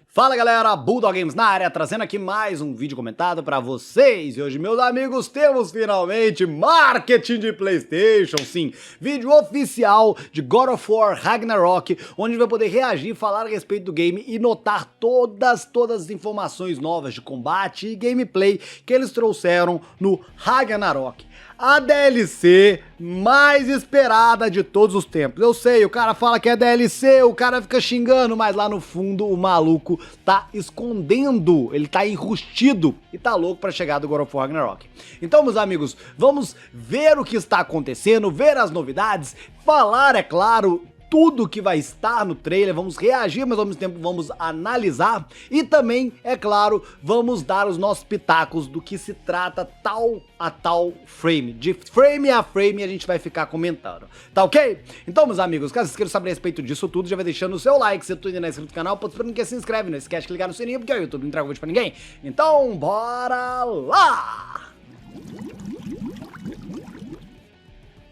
Fala galera, Bulldog Games na área, trazendo aqui mais um vídeo comentado pra vocês. E hoje, meus amigos, temos finalmente marketing de PlayStation, sim, vídeo oficial de God of War Ragnarok, onde a gente vai poder reagir, falar a respeito do game e notar todas as informações novas de combate e gameplay que eles trouxeram no Ragnarok. A DLC mais esperada de todos os tempos. Eu sei, o cara fala que é DLC, o cara fica xingando, mas lá no fundo o maluco tá escondendo, ele tá enrustido e tá louco pra chegar do God of War Ragnarok. Então, meus amigos, vamos ver o que está acontecendo, ver as novidades, falar, é claro, tudo que vai estar no trailer, vamos reagir, mas ao mesmo tempo vamos analisar e também, é claro, vamos dar os nossos pitacos do que se trata tal a tal frame. De frame a frame a gente vai ficar comentando, tá ok? Então, meus amigos, caso vocês queiram saber a respeito disso tudo, já vai deixando o seu like, se tu ainda não é inscrito no canal, para que se inscreve, não esquece de clicar no sininho, porque o YouTube não entrega vídeo pra ninguém. Então, bora lá!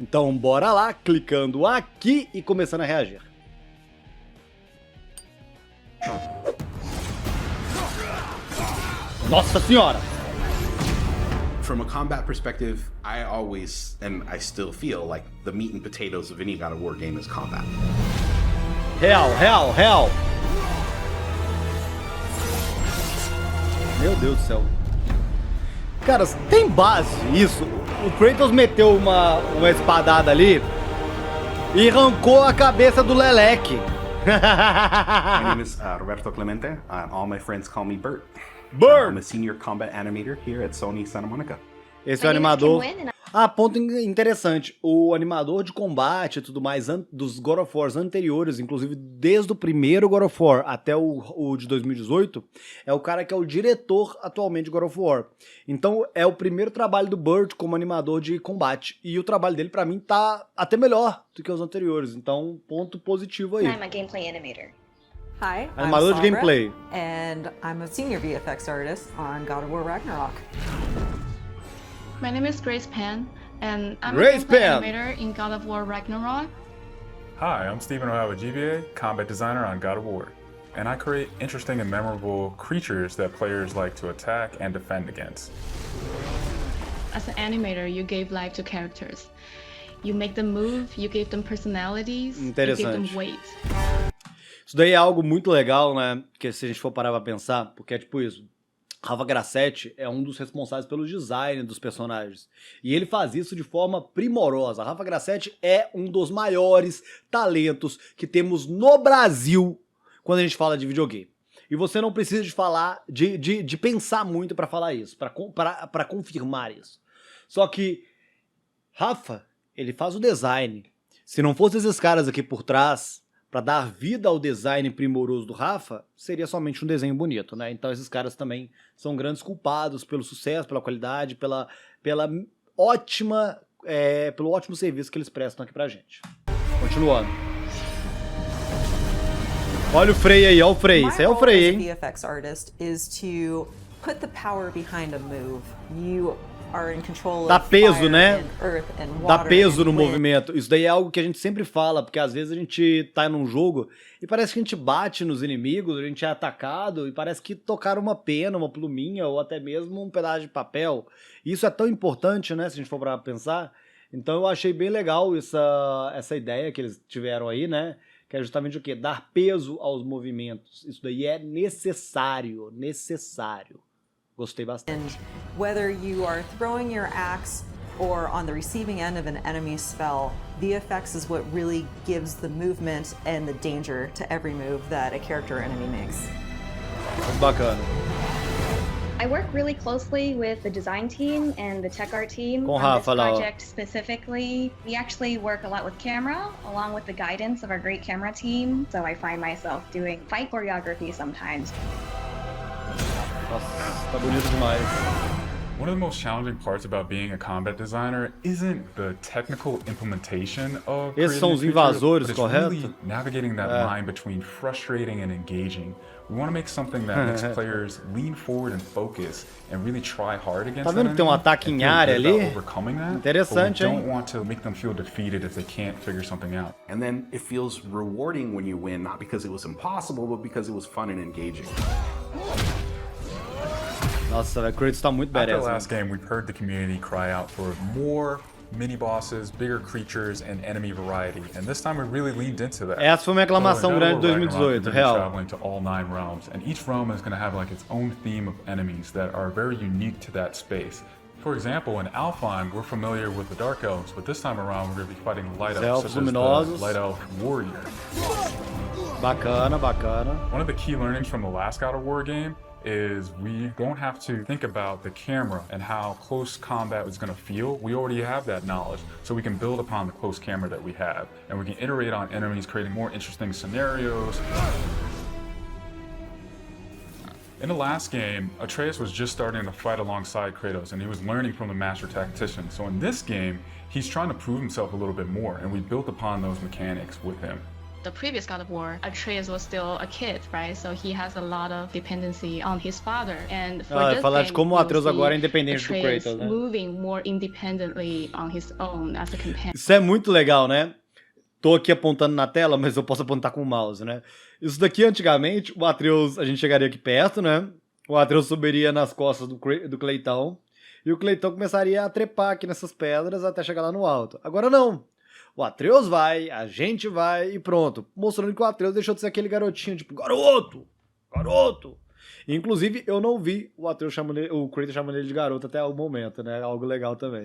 Então bora lá, clicando aqui e começando a reagir. Nossa senhora! From a combat perspective, I always, and I still feel like the meat and potatoes of any God of War game is combat. Real. Meu Deus do céu. Cara, tem base isso. O Kratos meteu uma espadada ali e arrancou a cabeça do Leleque. My name is Roberto Clemente. All my friends call me Bert. I'm a senior combat animator here at Sony Santa Monica. Esse é o animador. Ah, ponto interessante. O animador de combate e tudo mais dos God of Wars anteriores, inclusive desde o primeiro God of War até o de 2018, é o cara que é o diretor atualmente de God of War. Então é o primeiro trabalho do Burt como animador de combate. E o trabalho dele, pra mim, tá até melhor do que os anteriores. Então, ponto positivo aí. I'm a gameplay animator. Hi, Animador I'm de gameplay. And I'm a senior VFX artist on God of War Ragnarok. My name is Grace Pan, and I'm Grace a gameplay Pan. animator in God of War Ragnarok. Hi, I'm Stephen O'Hara GBA, combat designer on God of War, and I create interesting and memorable creatures that players like to attack and defend against. As an animator, you gave life to characters. You make them move, you give them personalities, you give them weight. Isso daí é algo muito legal, né? Que se a gente for parar pra pensar, porque é tipo isso. Rafa Grassetti é um dos responsáveis pelo design dos personagens. E ele faz isso de forma primorosa. Rafa Grassetti é um dos maiores talentos que temos no Brasil quando a gente fala de videogame. E você não precisa de falar, de pensar muito para falar isso, para confirmar isso. Só que Rafa, ele faz o design. Se não fossem esses caras aqui por trás, para dar vida ao design primoroso do Rafa, seria somente um desenho bonito, né? Então esses caras também são grandes culpados pelo sucesso, pela qualidade, pelo ótimo serviço que eles prestam aqui pra gente. Continuando. Olha o Frey aí, olha o Frey. Isso aí é o Frey, hein? My role as a VFX artist is to put the power behind a move. You are in control Dá of peso, fire né? and earth and Dá water peso and no wind. movimento. Isso daí é algo que a gente sempre fala, porque às vezes a gente tá num jogo e parece que a gente bate nos inimigos, a gente é atacado e parece que tocaram uma pena, uma pluminha ou até mesmo um pedaço de papel. E isso é tão importante, né, se a gente for pra pensar. Então eu achei bem legal essa ideia que eles tiveram aí, né? Que é justamente o quê? Dar peso aos movimentos. Isso daí é necessário. Gostei bastante. And whether you are throwing your axe or on the receiving end of an enemy spell, VFX is what really gives the movement and the danger to every move that a character or enemy makes. Muito bacana. I work really closely with the design team and the tech art team Com on this Rafa lá, ó. project specifically. We actually work a lot with camera, along with the guidance of our great camera team. So I find myself doing fight choreography sometimes. Nossa, tá bonito demais. One of the most challenging parts about being a combat designer isn't the technical implementation of Esses são os creating creatures, invasores, but it's correto? really navigating that line between frustrating and engaging. We want to make something that makes players lean forward and focus and really try hard against Tá vendo que tem um ataque em área ali? Interessante, but we hein? don't want to make them feel defeated if they can't figure something out. And then it feels rewarding when you win, not because it was impossible, but because it was fun and engaging. Nossa, velho, Kratos tá muito After the badass. last game, we've heard the community cry out for more mini bosses, bigger creatures, and enemy variety, and this time we really leaned into that. Essa foi uma reclamação So in grande de God of War Ragnarok, 2018, we're real. traveling to all 9 realms, and each realm is going to have like its own theme of enemies that are very unique to that space. For example, in Alfheim, we're familiar with the Dark Elves, but this time around we're going to be fighting Light Elves, Elfos such as luminosos. the Light Elf Warrior. Bacana, bacana. One of the key learnings from the last God of War game is we don't have to think about the camera and how close combat is going to feel. We already have that knowledge, so we can build upon the close camera that we have, and we can iterate on enemies, creating more interesting scenarios. In the last game, Atreus was just starting to fight alongside Kratos, and he was learning from the Master Tactician. So in this game, he's trying to prove himself a little bit more, and we built upon those mechanics with him. The previous God of War, Atreus was still a kid, right? So he has a lot of dependency on his father. And for this falar de game, como o you'll Atreus see agora é independente do Atreus Kratos, né? moving more independently on his own as a companion. Isso é muito legal, né? Tô aqui apontando na tela, mas eu posso apontar com o mouse, né? Isso daqui, antigamente, o Atreus, a gente chegaria aqui perto, né? O Atreus subiria nas costas do Cleitão, e o Cleitão começaria a trepar aqui nessas pedras até chegar lá no alto. Agora não. O Atreus vai, a gente vai e pronto. Mostrando que o Atreus deixou de ser aquele garotinho, tipo, garoto! Garoto! Inclusive, eu não vi o Atreus chamando ele, o Kratos chamando ele de garoto até o momento, né? Algo legal também.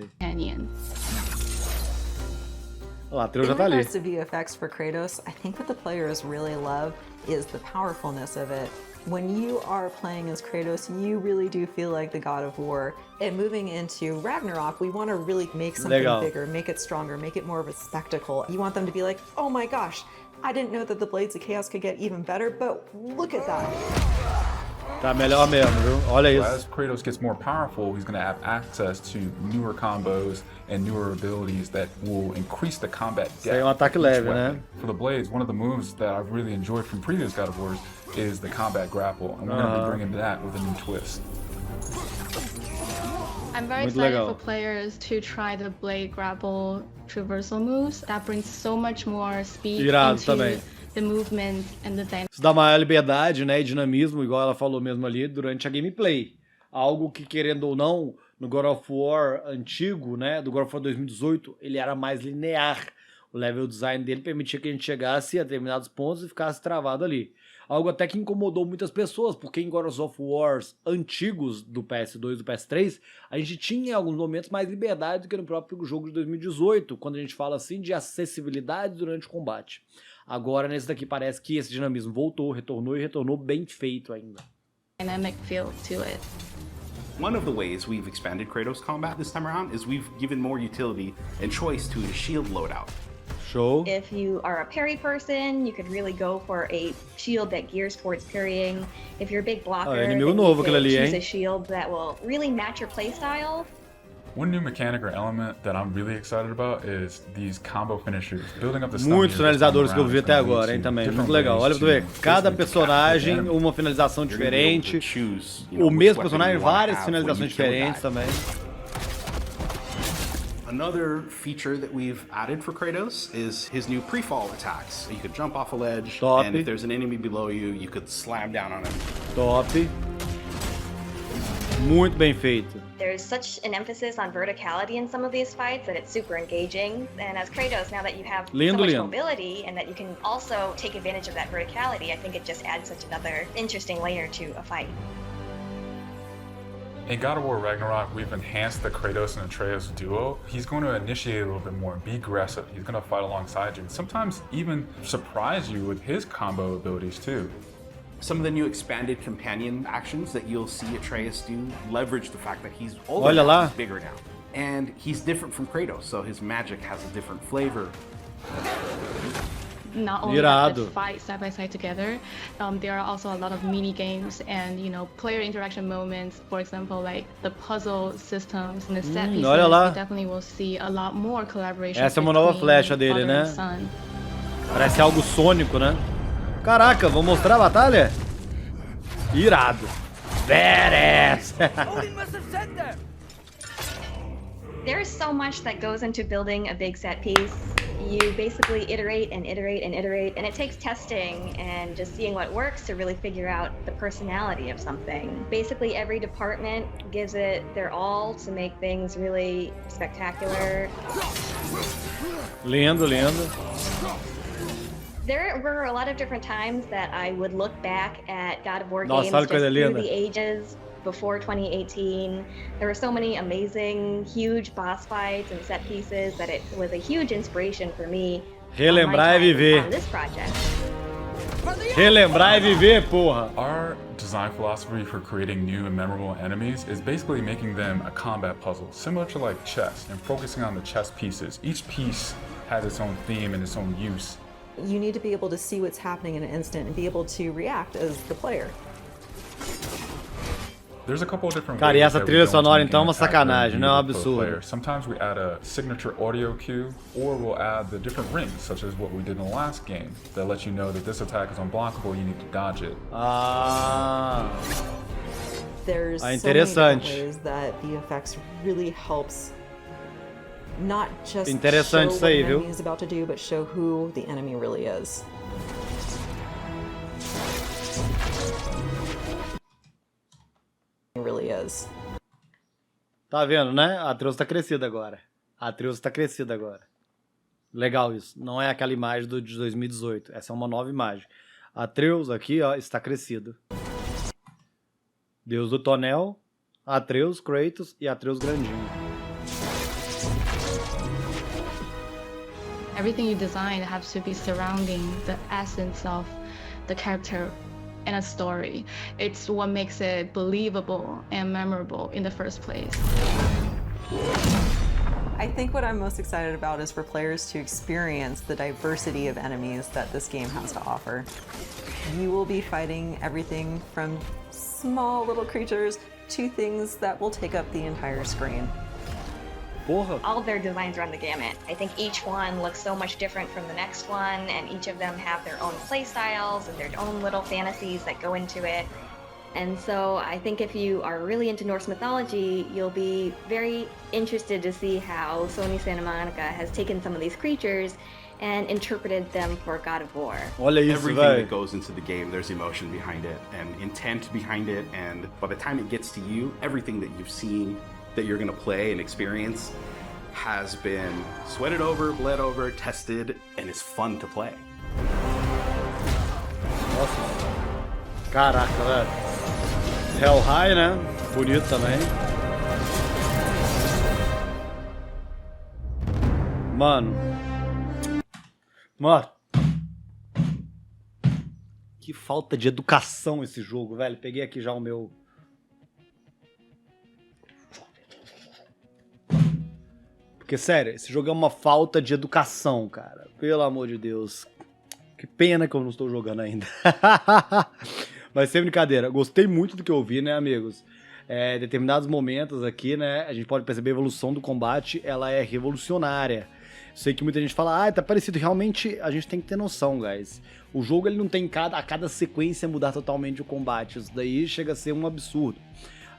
O Atreus já In tá ali. regards to VFX for Kratos, I think what the players really love is the powerfulness of it. When you are playing as Kratos, you really do feel like the God of War. And moving into Ragnarok, we want to really make something Legal. bigger, make it stronger, make it more of a spectacle. You want them to be like, oh my gosh, I didn't know that the Blades of Chaos could get even better, but look at that. Tá melhor mesmo, viu? Olha So isso. as Kratos gets more powerful, he's going to have access to newer combos and newer abilities that will increase the combat depth. Isso aí é um ataque of each leve, weapon. né? For the Blades, one of the moves that I've really enjoyed from previous God of Wars is the combat grapple, and we're going to be bringing that with a new twist. I'm very Muito excited legal. for players to try the blade grapple traversal moves. That brings so much more speed Irado into também. the movement and the dynamic. Isso dá maior liberdade, né, e dinamismo, igual ela falou mesmo ali, durante a gameplay. Algo que, querendo ou não, no God of War antigo, né, do God of War 2018, ele era mais linear. O level design dele permitia que a gente chegasse a determinados pontos e ficasse travado ali. Algo até que incomodou muitas pessoas, porque em God of Wars antigos do PS2 e do PS3, a gente tinha em alguns momentos mais liberdade do que no próprio jogo de 2018, quando a gente fala assim de acessibilidade durante o combate. Agora, nesse daqui, parece que esse dinamismo voltou, retornou e retornou bem feito ainda. Dynamic feel to it. One of the ways we've expanded Kratos' combat this time around is we've given more utility and choice to his shield loadout. Show. If you are a parry person, you could really go for a shield that gears towards parrying. If you're a big blocker, inimigo then novo you aquele could ali, choose hein? a shield that will really match your playstyle. One new mechanic or element that I'm really excited about is these combo finishers, building up the Muitos stamina this time finalizadores que eu around vi is até gonna lead agora, hein, to também. different Muito legal. ways Olha pra tu ver, to cada basically personagem, decapitate uma finalização You're gonna be able to diferente. choose, you O know, which mesmo weapon personagem, you wanna várias have when you finalizações kill a diferentes guy. também. Another feature that we've added for Kratos is his new pre-fall attacks. So you could jump off a ledge, Top. and if there's an enemy below you, you could slam down on him. Top. Muito bem feito. There's such an emphasis on verticality in some of these fights that it's super engaging. And as Kratos, now that you have Lindo, so much lindo. mobility and that you can also take advantage of that verticality, I think it just adds such another interesting layer to a fight. In God of War Ragnarok, we've enhanced the Kratos and Atreus duo. He's going to initiate a little bit more, be aggressive. He's going to fight alongside you, and sometimes even surprise you with his combo abilities too. Some of the new expanded companion actions that you'll see Atreus do leverage the fact that he's older Olha now, lá. he's bigger now. And he's different from Kratos, so his magic has a different flavor. not only have Irado. the fight side by side together, there are also a lot of mini games and player interaction moments. For example, like the puzzle systems and the set pieces. olha lá. You definitely will see a lot more collaboration. Essa é uma nova between flecha dele, father né? and son. Parece algo sônico, né? Caraca, vou mostrar a batalha? Irado. Badass. There's so much that goes into building a big set piece. You basically iterate and iterate and iterate, and it takes testing and just seeing what works to really figure out the personality of something. Basically, every department gives it their all to make things really spectacular. Lindo, lindo. There were a lot of different times that I would look back at God of War Nossa, games olha just que coisa through linda. the ages before 2018. There were so many amazing, huge boss fights and set pieces that it was a huge inspiration for me. Relembrar e viver. On this project. Relembrar e viver, porra. Our design philosophy for creating new and memorable enemies is basically making them a combat puzzle, similar to like chess, and focusing on the chess pieces. Each piece has its own theme and its own use. You need to be able to see what's happening in an instant and be able to react as the player. There's a couple of different Cara, e ways essa that we trilha go sonora, into então, é uma making an attack sacanagem, very não é um meaningful for the absurdo. player. Sometimes we add a signature audio cue, or we'll add the different rings, such as what we did in the last game, that lets you know that this attack is unblockable, you need to dodge it. Ah. There's so many interessante. different ways that VFX really helps not just Interessante show isso what aí, an viu? enemy is about to do, but show who the enemy really is. Really is. Tá vendo, né? A Atreus tá crescida agora. A Atreus tá crescida agora. Legal isso. Não é aquela imagem de 2018. Essa é uma nova imagem. Atreus aqui, ó, está crescido. Deus do Tonel, Atreus, Kratos e Atreus grandinho. Everything you design has to be surrounding the essence of the character and a story. It's what makes it believable and memorable in the first place. I think what I'm most excited about is for players to experience the diversity of enemies that this game has to offer. You will be fighting everything from small little creatures to things that will take up the entire screen. Porra! All of their designs run the gamut. I think each one looks so much different from the next one, and each of them have their own play styles and their own little fantasies that go into it. And so I think if you are really into Norse mythology, you'll be very interested to see how Sony Santa Monica has taken some of these creatures and interpreted them for God of War. Olha isso, Everything velho. that goes into the game, there's emotion behind it and intent behind it, and by the time it gets to you, everything that you've seen that you're going to play and experience has been sweated over, bled over, tested, and is fun to play. Nossa. Caraca, velho. Hell High, né? Bonito também. Mano. Que falta de educação esse jogo, velho. Peguei aqui já o meu... Porque, sério, esse jogo é uma falta de educação, cara. Pelo amor de Deus. Que pena que eu não estou jogando ainda. Mas sem brincadeira, gostei muito do que eu vi, né, amigos? Determinados momentos aqui, né, a gente pode perceber a evolução do combate, ela é revolucionária. Sei que muita gente fala, tá parecido. Realmente, a gente tem que ter noção, guys. O jogo, ele não tem a cada sequência mudar totalmente o combate. Isso daí chega a ser um absurdo.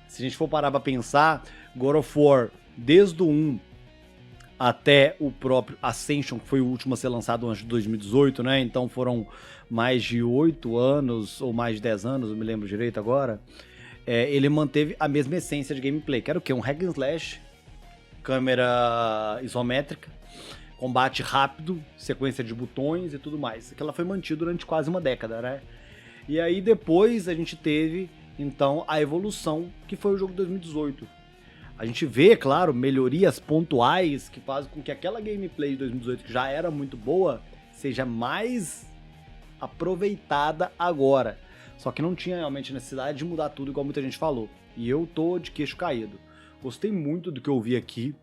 Se a gente for parar pra pensar, God of War, desde o 1 até o próprio Ascension, que foi o último a ser lançado antes de 2018, né? Então foram mais de 8 anos, ou mais de 10 anos, não me lembro direito agora. Ele manteve a mesma essência de gameplay, que era o quê? Um hack and slash, câmera isométrica, combate rápido, sequência de botões e tudo mais. Aquilo foi mantido durante quase uma década, né? E aí depois a gente teve, então, a evolução, que foi o jogo de 2018. A gente vê, claro, melhorias pontuais que fazem com que aquela gameplay de 2018, que já era muito boa, seja mais aproveitada agora. Só que não tinha realmente necessidade de mudar tudo, igual muita gente falou. E eu tô de queixo caído. Gostei muito do que eu vi aqui.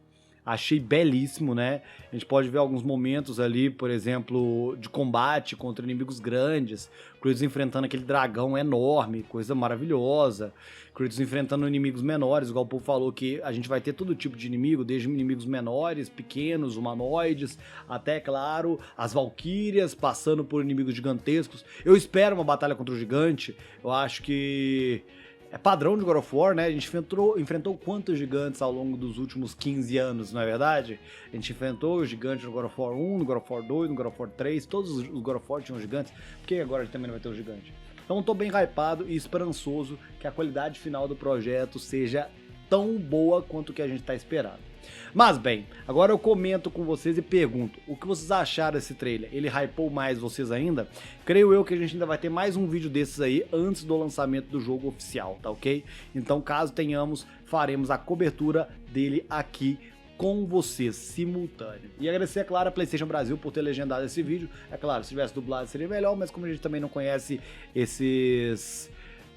achei belíssimo, né? A gente pode ver alguns momentos ali, por exemplo, de combate contra inimigos grandes, Kratos enfrentando aquele dragão enorme, coisa maravilhosa, Kratos enfrentando inimigos menores, igual o povo falou que a gente vai ter todo tipo de inimigo, desde inimigos menores, pequenos, humanoides, até, claro, as valquírias, passando por inimigos gigantescos. Eu espero uma batalha contra o gigante, eu acho que é padrão de God of War, né? A gente enfrentou quantos gigantes ao longo dos últimos 15 anos, não é verdade? A gente enfrentou os gigantes no God of War 1, no God of War 2, no God of War 3, todos os God of War tinham gigantes, porque agora a gente também não vai ter um gigante. Então tô bem hypado e esperançoso que a qualidade final do projeto seja tão boa quanto o que a gente tá esperando. Mas bem, agora eu comento com vocês e pergunto, o que vocês acharam desse trailer? Ele hypou mais vocês ainda? Creio eu que a gente ainda vai ter mais um vídeo desses aí antes do lançamento do jogo oficial, tá ok? Então caso tenhamos, faremos a cobertura dele aqui com vocês, simultâneo. E agradecer, é claro, a PlayStation Brasil por ter legendado esse vídeo. É claro, se tivesse dublado seria melhor, mas como a gente também não conhece esses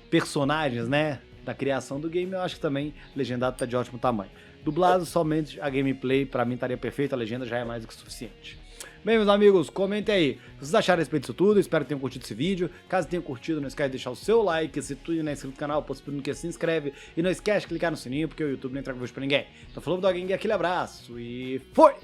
personagens, né, da criação do game, eu acho que também legendado tá de ótimo tamanho. Dublado, somente a gameplay, pra mim estaria perfeito, a legenda já é mais do que suficiente. Bem, meus amigos, comentem aí o que vocês acharam a respeito disso tudo, espero que tenham curtido esse vídeo. Caso tenham curtido, não esquece de deixar o seu like, se tu não é inscrito no canal, possivelmente que se inscreve, e não esquece de clicar no sininho, porque o YouTube não entrega vídeo pra ninguém. Então falou do alguém, aquele abraço e foi!